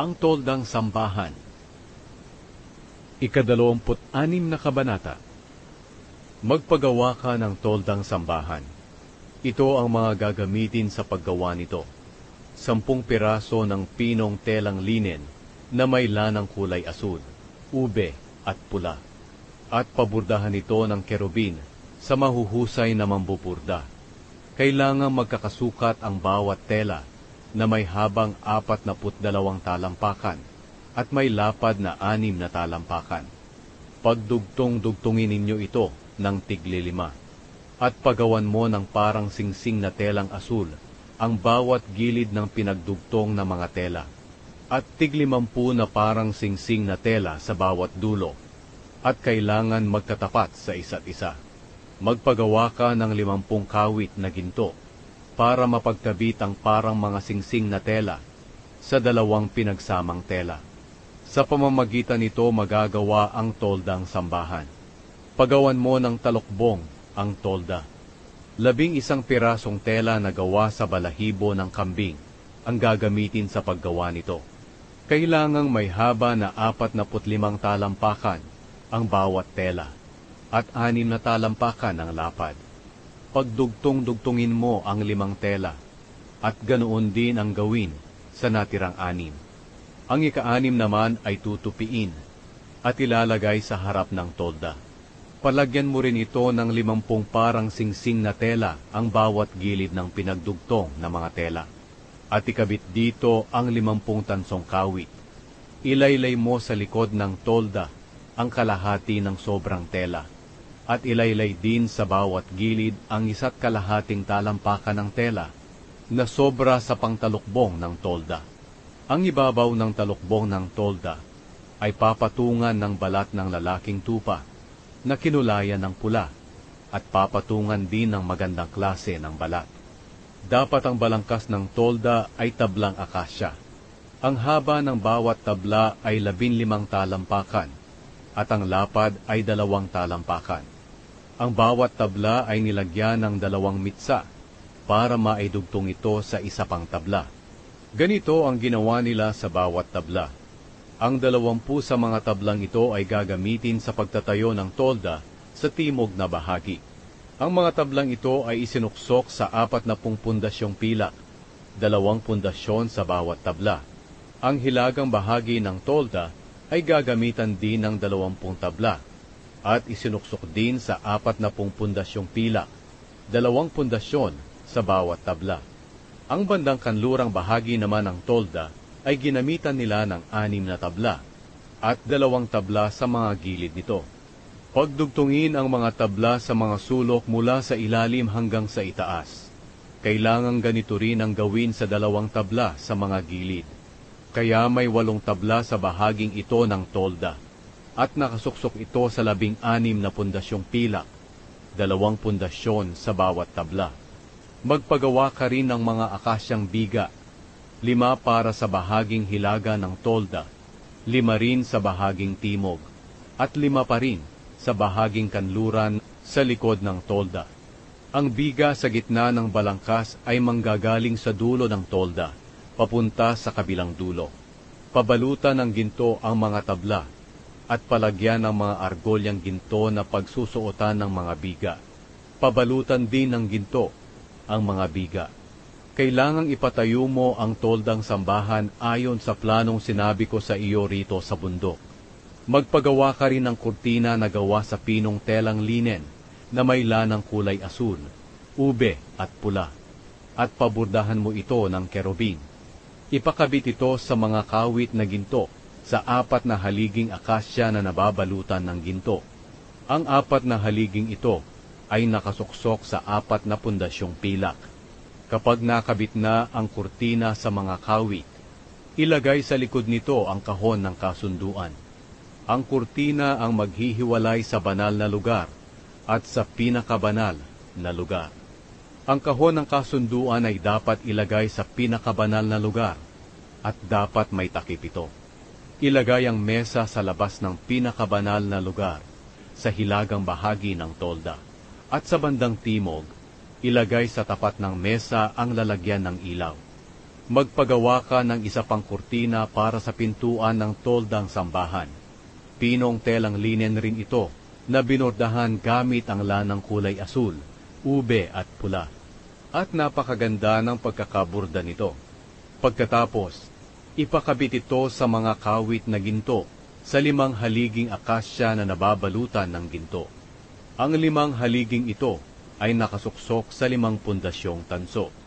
Ang Toldang Sambahan. Ika-26 na kabanata. Magpagawa ka ng toldang sambahan. Ito ang mga gagamitin sa paggawa nito. 10 piraso ng pinong telang linen na may lanang kulay asul, ube at pula. At paburdahan ito ng kerubin sa mahuhusay na mambuburda. Kailangang magkakasukat ang bawat tela na may habang 42 talampakan at may lapad na 6 na talampakan. Pagdugtong-dugtungin ninyo ito ng tigli-5, at pagawan mo ng parang singsing na telang asul ang bawat gilid ng pinagdugtong na mga tela, at tigli-50 na parang singsing na tela sa bawat dulo, at kailangan magkatapat sa isa't isa. Magpagawa ka ng 50 kawit na ginto para mapagkabit ang parang mga singsing na tela sa 2 pinagsamang tela. Sa pamamagitan nito magagawa ang toldang sambahan. Pagawan mo ng talukbong ang tolda. 11 pirasong tela na gawa sa balahibo ng kambing ang gagamitin sa paggawa nito. Kailangang may haba na 45 talampakan ang bawat tela at 6 na talampakan ang lapad. Pagdugtong-dugtungin mo ang 5 tela at ganoon din ang gawin sa natirang 6. Ang ika-6 naman ay tutupiin at ilalagay sa harap ng tolda. Palagyan mo rin ito ng 50 parang singsing na tela ang bawat gilid ng pinagdugtong na mga tela. At ikabit dito ang 50 tansong kawit. Ilaylay mo sa likod ng tolda ang kalahati ng sobrang tela. At ilaylay din sa bawat gilid ang 1 kalahating talampakan ng tela na sobra sa pangtalukbong ng tolda. Ang ibabaw ng talukbong ng tolda ay papatungan ng balat ng lalaking tupa na kinulayan ng pula at papatungan din ng magandang klase ng balat. Dapat ang balangkas ng tolda ay tablang akasya. Ang haba ng bawat tabla ay 15 talampakan at ang lapad ay 2 talampakan. Ang bawat tabla ay nilagyan ng 2 mitsa para maidugtong ito sa isa pang tabla. Ganito ang ginawa nila sa bawat tabla. Ang 20 sa mga tablang ito ay gagamitin sa pagtatayo ng tolda sa timog na bahagi. Ang mga tablang ito ay isinuksok sa 40 pundasyong pilak, 2 pundasyon sa bawat tabla. Ang hilagang bahagi ng tolda ay gagamitan din ng 20 tabla at isinuksok din sa 40 pundasyong pilak, 2 pundasyon sa bawat tabla. Ang bandang kanlurang bahagi naman ng tolda ay ginamitan nila ng 6 na tabla at 2 tabla sa mga gilid nito. Pagdugtungin ang mga tabla sa mga sulok mula sa ilalim hanggang sa itaas. Kailangang ganito rin ang gawin sa 2 tabla sa mga gilid. Kaya may 8 tabla sa bahaging ito ng tolda at nakasuksok ito sa 16 na pundasyong pilak, 2 pundasyon sa bawat tabla. Magpagawa ka rin ng mga akasyang biga, 5 para sa bahaging hilaga ng tolda, 5 rin sa bahaging timog, at 5 pa rin sa bahaging kanluran sa likod ng tolda. Ang biga sa gitna ng balangkas ay manggagaling sa dulo ng tolda, papunta sa kabilang dulo. Pabalutan ng ginto ang mga tabla, at palagyan ng mga argolyang ginto na pagsusuotan ng mga biga. Pabalutan din ng ginto ang mga biga. Kailangang ipatayo mo ang toldang sambahan ayon sa planong sinabi ko sa iyo rito sa bundok. Magpagawa ka rin ng kurtina na gawa sa pinong telang linen na may lanang kulay asul, ube at pula, at paburdahan mo ito ng kerubin. Ipakabit ito sa mga kawit na ginto sa 4 na haliging akasya na nababalutan ng ginto. Ang 4 na haliging ito ay nakasuksok sa 4 na pundasyong pilak. Kapag nakabit na ang kurtina sa mga kawit, ilagay sa likod nito ang kahon ng kasunduan. Ang kurtina ang maghihiwalay sa banal na lugar at sa pinakabanal na lugar. Ang kahon ng kasunduan ay dapat ilagay sa pinakabanal na lugar at dapat may takip ito. Ilagay ang mesa sa labas ng pinakabanal na lugar sa hilagang bahagi ng tolda. At sa bandang timog, ilagay sa tapat ng mesa ang lalagyan ng ilaw. Magpagawa ka ng isa pang kurtina para sa pintuan ng toldang sambahan. Pinong telang linen rin ito na binordahan gamit ang lanang kulay asul, ube at pula. At napakaganda ng pagkakaburda nito. Pagkatapos, ipakabit ito sa mga kawit na ginto sa 5 haliging akasya na nababalutan ng ginto. Ang 5 haliging ito ay nakasuksok sa 5 pundasyong tanso.